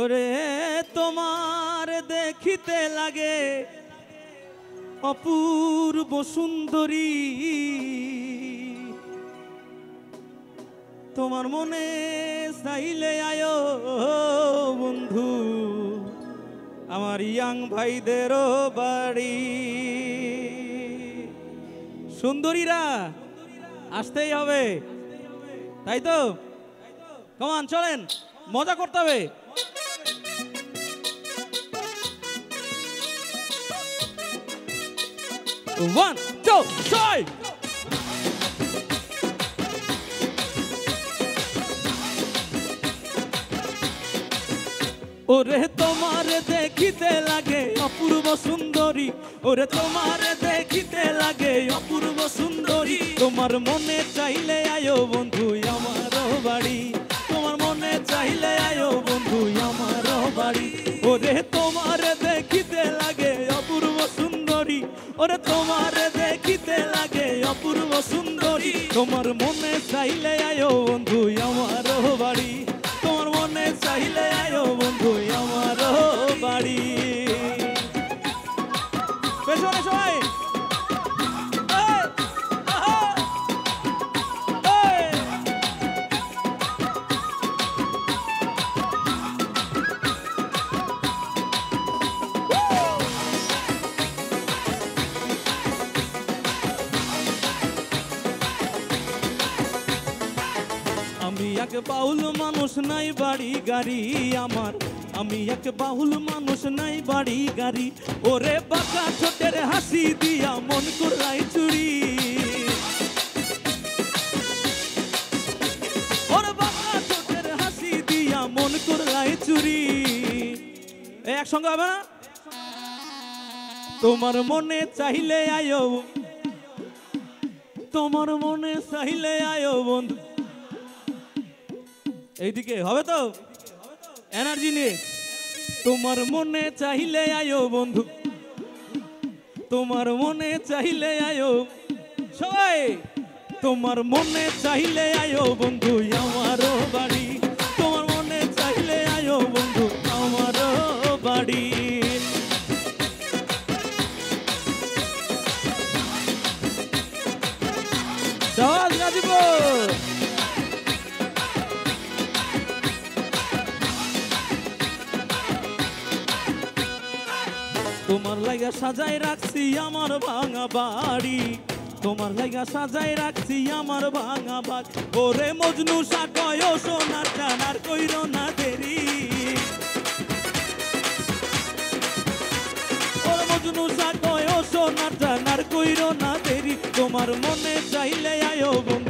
ওরে তোমার দেখিতে লাগে অপূর্ব সুন্দরী, তোমার মনে চাইলে আয়ো বন্ধু আমার ইয়াং ভাইদেরও বাড়ি। সুন্দরীরা আসতেই হবে, তাই তো? কমান চলেন, মজা করতে হবে। One, two, three. ওরে তোমার দেখিতে লাগে অপূর্ব সুন্দরী, ওরে তোমার দেখিতে লাগে অপূর্ব সুন্দরী, তোমার মনে চাইলে আয়ো বন্ধু আমার বাড়ি, তোমার মনে চাইলে আয়ো বন্ধু আমার বাড়ি। ওরে তোমার দেখিতে লাগে অপূর্ব সুন্দরী, ওরে তোমার দেখিতে লাগে অপূর্ব সুন্দরী, তোমার মনে চাইলে আয়ো বন্ধু আমার বাড়ি, তোমার মনে চাইলে আয়ো বন্ধু আমার বাড়ি। পেছনে সবাই আমি এক বাউল মানুষ নাই বাড়ি গাড়ি আমার, আমি এক বাউল মানুষ নাই বাড়ি গাড়ি, ওরে বাঁকা ছোটের হাসি দিয়া মন কুড়াই চুরি, ওরে বাঁকা ছোটের হাসি দিয়া মন কুড়াই চুরি। একসঙ্গে হবে না? তোমার মনে চাইলে আয়ো, তোমার মনে চাইলে আয়ো বন্ধু। এইদিকে হবে তো এনার্জি নিয়ে। তোমার মনে চাইলে আয়ো বন্ধু, তোমার মনে চাইলে আয়ো সবাই, তোমার মনে চাইলে আয়ো বন্ধু আমার বাড়ি, তোমার মনে চাইলে আয়ো বন্ধু আমার বাড়ি। সবাই গাজীপুর। তোমার লাগা সাজাই রাখছি আমার ভাঙা বাড়ি, তোমার লাগা সাজাই রাখছি আমার ভাঙা বাড়ি, ওরে মজনু সাকয় সোনার জানার কইরো না দেরি, ওরে মজনু সাকয় সোনার জানার কইরো না দেরি, তোমার মনে চাইলে আয়ো বন্ধু